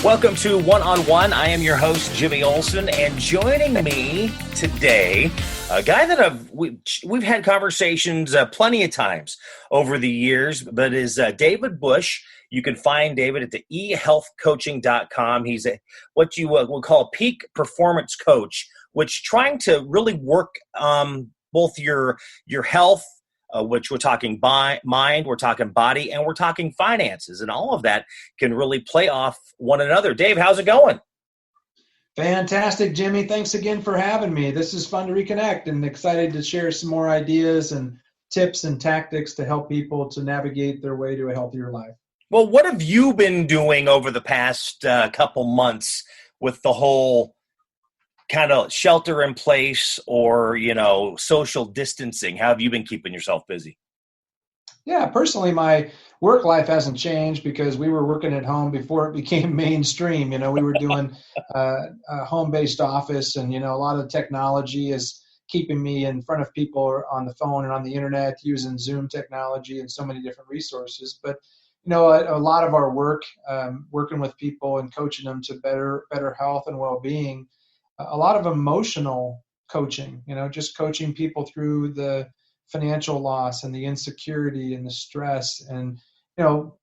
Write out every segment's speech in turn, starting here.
Welcome to One on One. I am your host, Jimmy Olsen, and joining me today, a guy that we've had conversations plenty of times over the years, but is David Bush. You can find David at the ehealthcoaching.com. He's what you would call a peak performance coach, which trying to really work both your health, which we're talking mind, we're talking body, and we're talking finances. And all of that can really play off one another. Dave, how's it going? Fantastic, Jimmy. Thanks again for having me. This is fun to reconnect and excited to share some more ideas and tips and tactics to help people to navigate their way to a healthier life. Well, what have you been doing over the past couple months with the whole kind of shelter in place or, social distancing? How have you been keeping yourself busy? Yeah, personally, my work life hasn't changed because we were working at home before it became mainstream. We were doing a home-based office, and, a lot of technology is keeping me in front of people on the phone and on the internet using Zoom technology and so many different resources. But, a lot of our work, working with people and coaching them to better health and well-being, a lot of emotional coaching, just coaching people through the financial loss and the insecurity and the stress. And,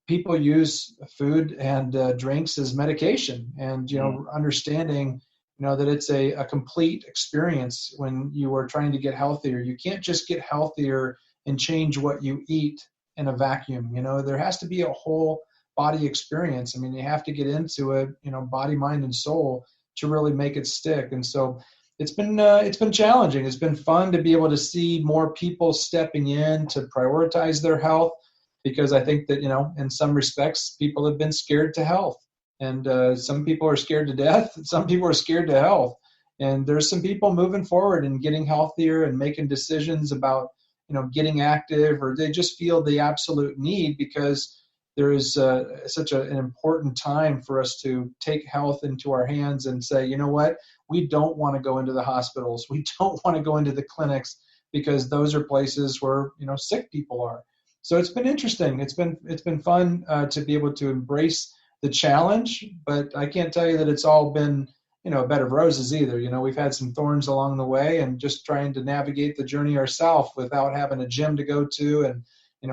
people use food and drinks as medication, and, understanding, that it's a complete experience when you are trying to get healthier. You can't just get healthier and change what you eat in a vacuum. There has to be a whole body experience. I mean, you have to get into it, body, mind, and soul to really make it stick. And so it's been challenging. It's been fun to be able to see more people stepping in to prioritize their health, because I think that, in some respects, people have been scared to health, and some people are scared to death. Some people are scared to health. And there's some people moving forward and getting healthier and making decisions about, getting active, or they just feel the absolute need because there is such an important time for us to take health into our hands and say, you know what, we don't want to go into the hospitals. We don't want to go into the clinics, because those are places where, sick people are. So it's been interesting. It's been fun to be able to embrace the challenge, but I can't tell you that it's all been, a bed of roses either. We've had some thorns along the way, and just trying to navigate the journey ourselves without having a gym to go to, and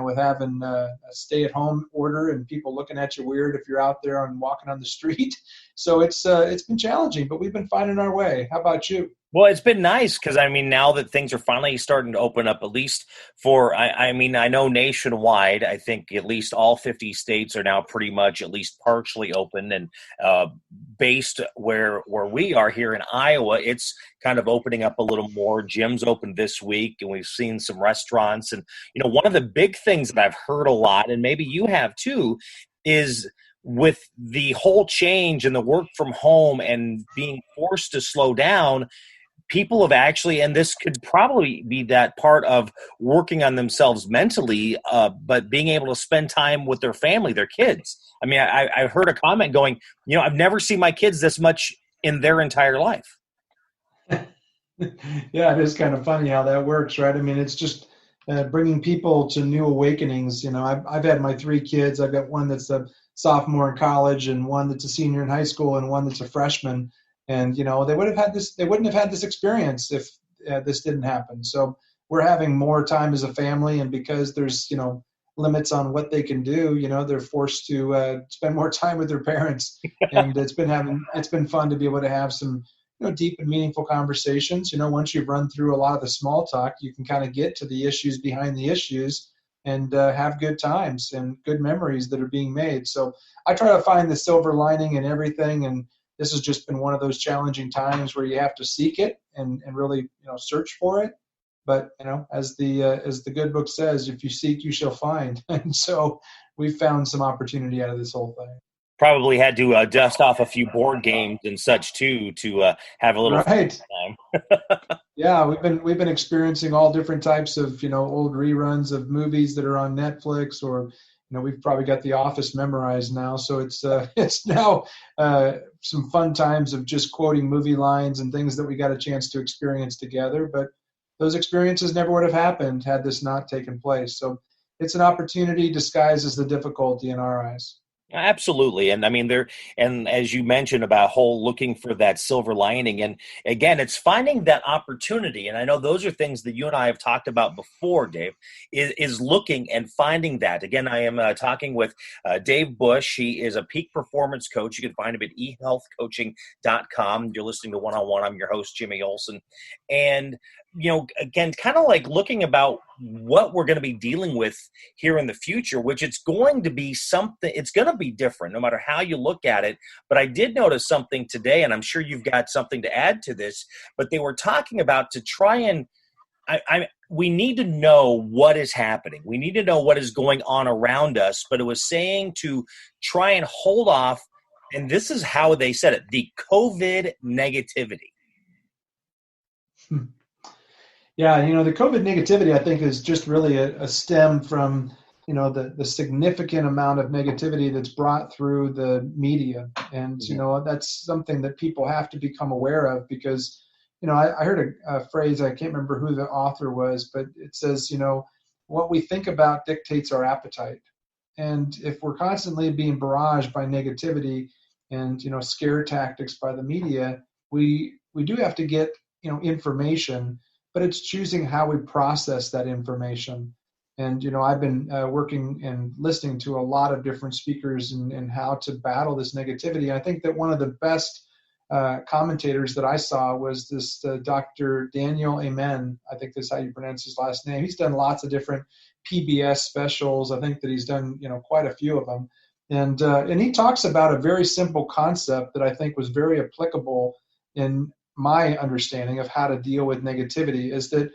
with having a stay-at-home order and people looking at you weird if you're out there and walking on the street. So it's been challenging, but we've been finding our way. How about you? Well, it's been nice because, now that things are finally starting to open up, at least for, I know nationwide, I think at least all 50 states are now pretty much at least partially open, and based where we are here in Iowa, it's kind of opening up a little more. Gyms opened this week, and we've seen some restaurants. And, one of the big things that I've heard a lot, and maybe you have too, is with the whole change and the work from home and being forced to slow down, people have actually, and this could probably be that part of working on themselves mentally, but being able to spend time with their family, their kids. I heard a comment going, I've never seen my kids this much in their entire life. Yeah, it is kind of funny how that works, right? It's just bringing people to new awakenings. I've had my 3 kids. I've got one that's a sophomore in college, and one that's a senior in high school, and one that's a freshman. And, they wouldn't have had this experience if this didn't happen. So we're having more time as a family, and because there's, limits on what they can do, they're forced to spend more time with their parents. And it's been fun to be able to have some, deep and meaningful conversations. Once you've run through a lot of the small talk, you can kind of get to the issues behind the issues, and have good times and good memories that are being made. So I try to find the silver lining in everything, and this has just been one of those challenging times where you have to seek it and really, search for it. But, as the good book says, if you seek, you shall find. And so we've found some opportunity out of this whole thing. Probably had to dust off a few board games and such too, to have a little right time. Yeah, we've been experiencing all different types of, old reruns of movies that are on Netflix, or, we've probably got The Office memorized now. So it's now some fun times of just quoting movie lines and things that we got a chance to experience together. But those experiences never would have happened had this not taken place. So it's an opportunity disguised as the difficulty in our eyes. Absolutely. And I mean, and as you mentioned about whole looking for that silver lining. And again, it's finding that opportunity. And I know those are things that you and I have talked about before, Dave, is looking and finding that. Again, I am talking with Dave Bush. He is a peak performance coach. You can find him at ehealthcoaching.com. You're listening to One on One. I'm your host, Jimmy Olson. And, again, kind of like looking about what we're going to be dealing with here in the future, which it's going to be something, it's going to be different no matter how you look at it. But I did notice something today, and I'm sure you've got something to add to this, but they were talking about to try and we need to know what is happening. We need to know what is going on around us, but it was saying to try and hold off, and this is how they said it, the COVID negativity. Yeah, the COVID negativity, I think, is just really a stem from, the significant amount of negativity that's brought through the media. And, that's something that people have to become aware of because, I heard a phrase, I can't remember who the author was, but it says, what we think about dictates our appetite. And if we're constantly being barraged by negativity and, scare tactics by the media, we do have to get, information, but it's choosing how we process that information. And, I've been working and listening to a lot of different speakers and how to battle this negativity. I think that one of the best commentators that I saw was this Dr. Daniel Amen. I think that's how you pronounce his last name. He's done lots of different PBS specials. I think that he's done, quite a few of them. And he talks about a very simple concept that I think was very applicable in my understanding of how to deal with negativity is that,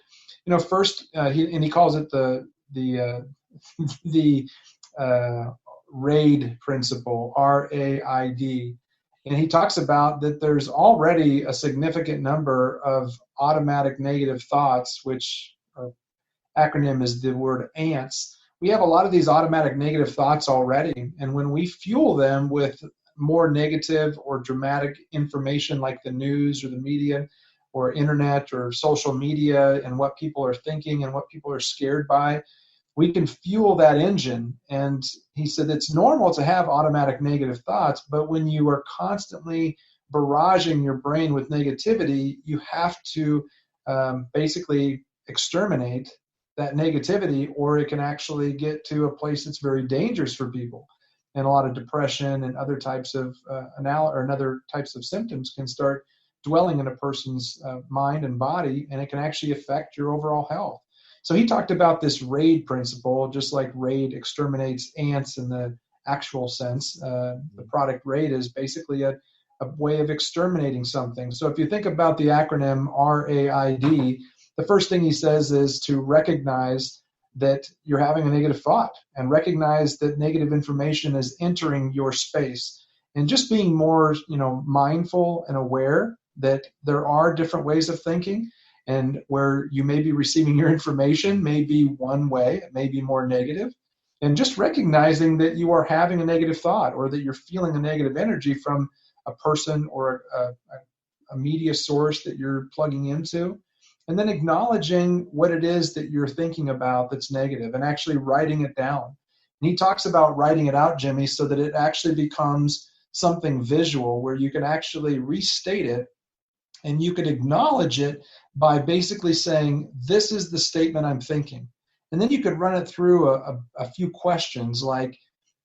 first, he calls it the RAID principle, RAID. And he talks about that there's already a significant number of automatic negative thoughts, which our acronym is the word ANTS. We have a lot of these automatic negative thoughts already. And when we fuel them with more negative or dramatic information like the news or the media or internet or social media and what people are thinking and what people are scared by, we can fuel that engine. And he said it's normal to have automatic negative thoughts, but when you are constantly barraging your brain with negativity, you have to basically exterminate that negativity, or it can actually get to a place that's very dangerous for people. And a lot of depression and other types of other types of symptoms can start dwelling in a person's mind and body, and it can actually affect your overall health. So he talked about this RAID principle, just like RAID exterminates ants in the actual sense. The product RAID is basically a way of exterminating something. So if you think about the acronym RAID, the first thing he says is to recognize that you're having a negative thought and recognize that negative information is entering your space, and just being more, mindful and aware that there are different ways of thinking, and where you may be receiving your information may be one way, it may be more negative, and just recognizing that you are having a negative thought or that you're feeling a negative energy from a person or a media source that you're plugging into. And then acknowledging what it is that you're thinking about that's negative and actually writing it down. And he talks about writing it out, Jimmy, so that it actually becomes something visual where you can actually restate it and you could acknowledge it by basically saying, this is the statement I'm thinking. And then you could run it through a few questions like,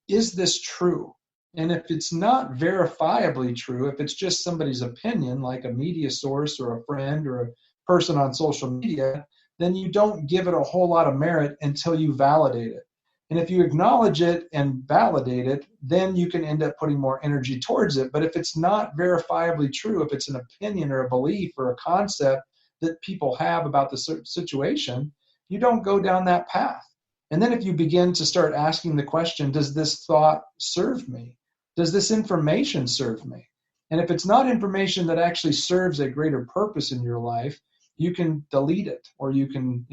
is this true? And if it's not verifiably true, if it's just somebody's opinion, like a media source or a friend or a person on social media, then you don't give it a whole lot of merit until you validate it. And if you acknowledge it and validate it, then you can end up putting more energy towards it. But if it's not verifiably true, if it's an opinion or a belief or a concept that people have about the situation, you don't go down that path. And then if you begin to start asking the question, does this thought serve me? Does this information serve me? And if it's not information that actually serves a greater purpose in your life, you can delete it, or you can,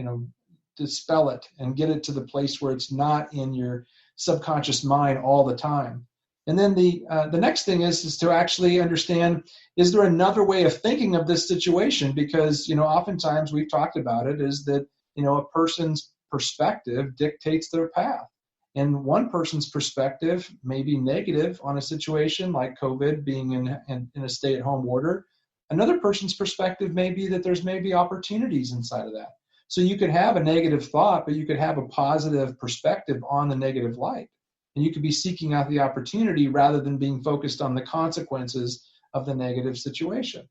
dispel it and get it to the place where it's not in your subconscious mind all the time. And then the next thing is to actually understand, is there another way of thinking of this situation? Because, oftentimes we've talked about it, is that, a person's perspective dictates their path. And one person's perspective may be negative on a situation like COVID being in a stay-at-home order. Another person's perspective may be that there's maybe opportunities inside of that. So you could have a negative thought, but you could have a positive perspective on the negative light. And you could be seeking out the opportunity rather than being focused on the consequences of the negative situation.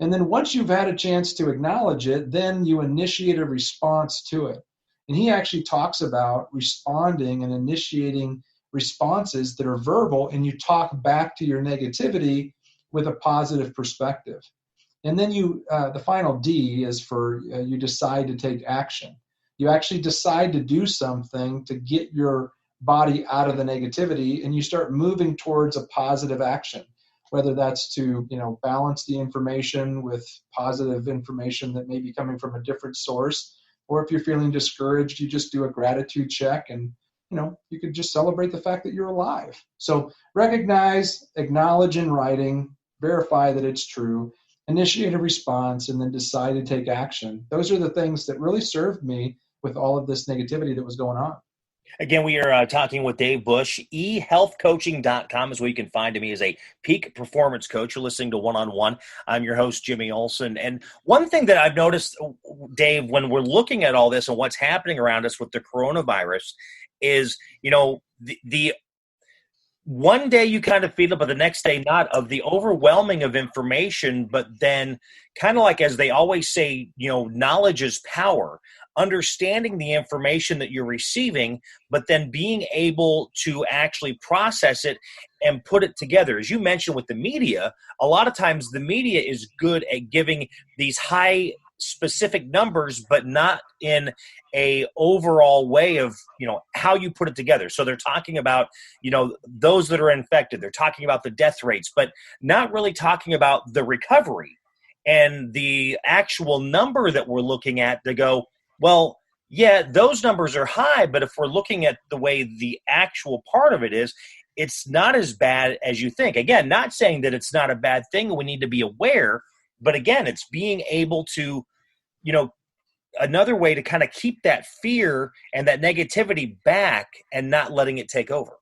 And then once you've had a chance to acknowledge it, then you initiate a response to it. And he actually talks about responding and initiating responses that are verbal, and you talk back to your negativity with a positive perspective. And then the final D is for you decide to take action. You actually decide to do something to get your body out of the negativity, and you start moving towards a positive action, whether that's to balance the information with positive information that may be coming from a different source, or if you're feeling discouraged, you just do a gratitude check, and you could just celebrate the fact that you're alive. So recognize, acknowledge in writing, verify that it's true, initiate a response, and then decide to take action. Those are the things that really served me with all of this negativity that was going on. Again, we are talking with Dave Bush. eHealthCoaching.com is where you can find me as a peak performance coach. You're listening to One-on-One. I'm your host, Jimmy Olson. And one thing that I've noticed, Dave, when we're looking at all this and what's happening around us with the coronavirus is, the one day you kind of feel it, but the next day not, of the overwhelming of information. But then kind of like, as they always say, knowledge is power. Understanding the information that you're receiving, but then being able to actually process it and put it together. As you mentioned with the media, a lot of times the media is good at giving these high specific numbers, but not in a overall way of, how you put it together. So they're talking about, those that are infected, they're talking about the death rates, but not really talking about the recovery and the actual number that we're looking at to go, well, yeah, those numbers are high, but if we're looking at the way the actual part of it is, it's not as bad as you think. Again, not saying that it's not a bad thing. We need to be aware, but again, it's being able to, another way to kind of keep that fear and that negativity back and not letting it take over.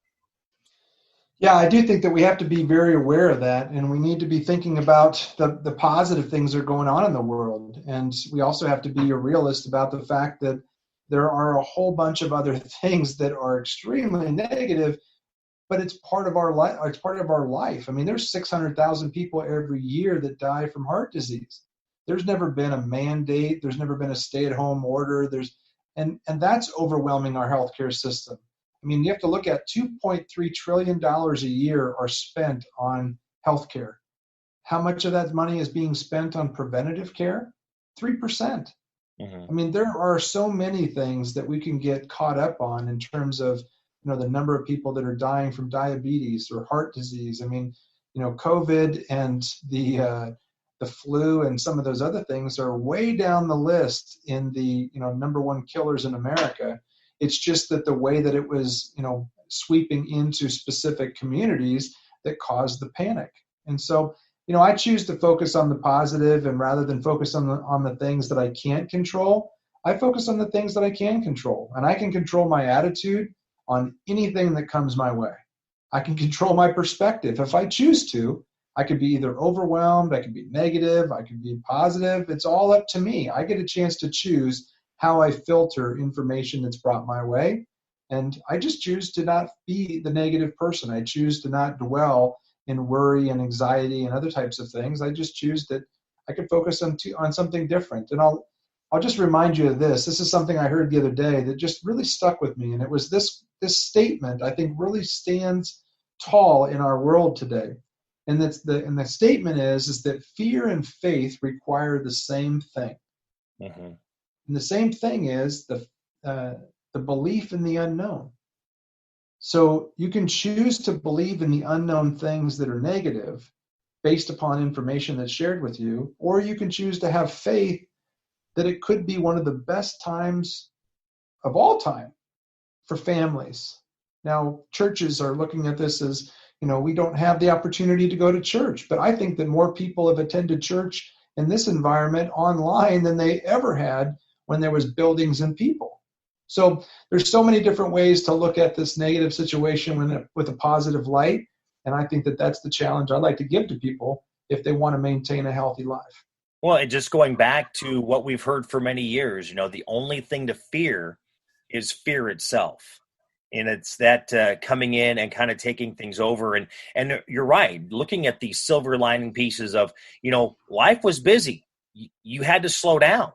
Yeah, I do think that we have to be very aware of that, and we need to be thinking about the positive things that are going on in the world. And we also have to be a realist about the fact that there are a whole bunch of other things that are extremely negative, but it's part of our life. It's part of our life. I mean, there's 600,000 people every year that die from heart disease. There's never been a mandate. There's never been a stay-at-home order. And that's overwhelming our healthcare system. I mean, you have to look at $2.3 trillion a year are spent on healthcare. How much of that money is being spent on preventative care? 3%. Mm-hmm. I mean, there are so many things that we can get caught up on in terms of, the number of people that are dying from diabetes or heart disease. I mean, COVID and the flu and some of those other things are way down the list in the, number one killers in America. It's just that the way that it was, sweeping into specific communities that caused the panic. And so, I choose to focus on the positive, and rather than focus on the things that I can't control, I focus on the things that I can control. And I can control my attitude on anything that comes my way. I can control my perspective. If I choose to, I could be either overwhelmed, I could be negative, I could be positive. It's all up to me. I get a chance to choose how I filter information that's brought my way. And I just choose to not be the negative person. I choose to not dwell in worry and anxiety and other types of things. I just choose that I could focus on something different. And I'll just remind you of this. This is something I heard the other day that just really stuck with me. And it was this statement I think really stands tall in our world today. And the statement is that fear and faith require the same thing. Mm-hmm. And the same thing is the belief in the unknown. So you can choose to believe in the unknown things that are negative based upon information that's shared with you, or you can choose to have faith that it could be one of the best times of all time for families. Now, churches are looking at this as, we don't have the opportunity to go to church, but I think that more people have attended church in this environment online than they ever had when there was buildings and people. So there's so many different ways to look at this negative situation with a positive light. And I think that that's the challenge I'd like to give to people if they want to maintain a healthy life. Well, and just going back to what we've heard for many years, the only thing to fear is fear itself. And it's that coming in and kind of taking things over. And you're right, looking at the silver lining pieces of, life was busy. You had to slow down.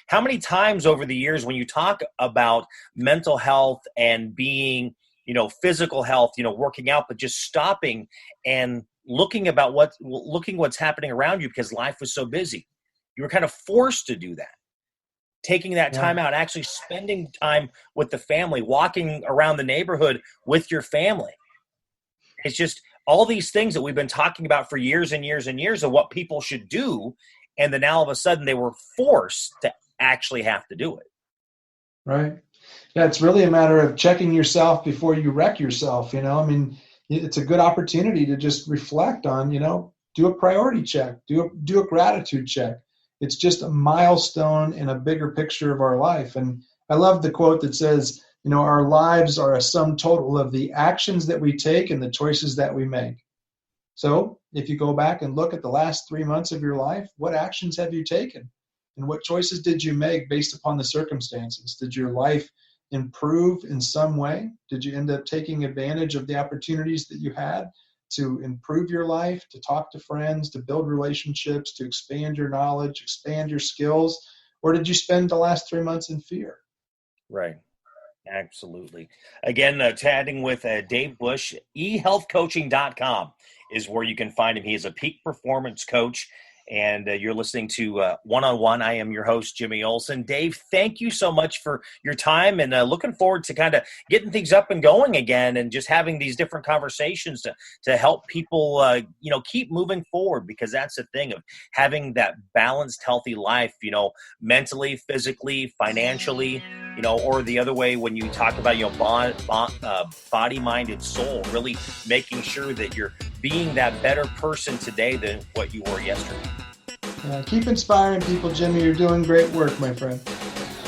How many times over the years when you talk about mental health and being, physical health, working out, but just stopping and looking what's happening around you because life was so busy. You were kind of forced to do that. Taking that time out, actually spending time with the family, walking around the neighborhood with your family. It's just all these things that we've been talking about for years and years and years of what people should do. And then all of a sudden they were forced to actually have to do it. Right. Yeah, it's really a matter of checking yourself before you wreck yourself. It's a good opportunity to just reflect on, do a priority check, do a gratitude check. It's just a milestone in a bigger picture of our life. And I love the quote that says, our lives are a sum total of the actions that we take and the choices that we make. So if you go back and look at the last 3 months of your life, what actions have you taken? And what choices did you make based upon the circumstances? Did your life improve in some way? Did you end up taking advantage of the opportunities that you had to improve your life, to talk to friends, to build relationships, to expand your knowledge, expand your skills? Or did you spend the last 3 months in fear? Right. Absolutely. Again, chatting with Dave Bush, ehealthcoaching.com is where you can find him. He is a peak performance coach. And you're listening to One-on-One. I am your host, Jimmy Olson. Dave, thank you so much for your time, and looking forward to kind of getting things up and going again and just having these different conversations to help people, keep moving forward, because that's the thing of having that balanced, healthy life, mentally, physically, financially, or the other way when you talk about, body, mind, and soul, really making sure that you're being that better person today than what you were yesterday. Keep inspiring people, Jimmy. You're doing great work, my friend.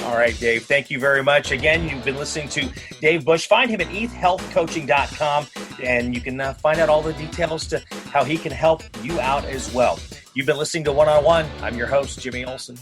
All right, Dave. Thank you very much. Again, you've been listening to Dave Bush. Find him at ehealthcoaching.com, and you can find out all the details to how he can help you out as well. You've been listening to One-on-One. I'm your host, Jimmy Olson.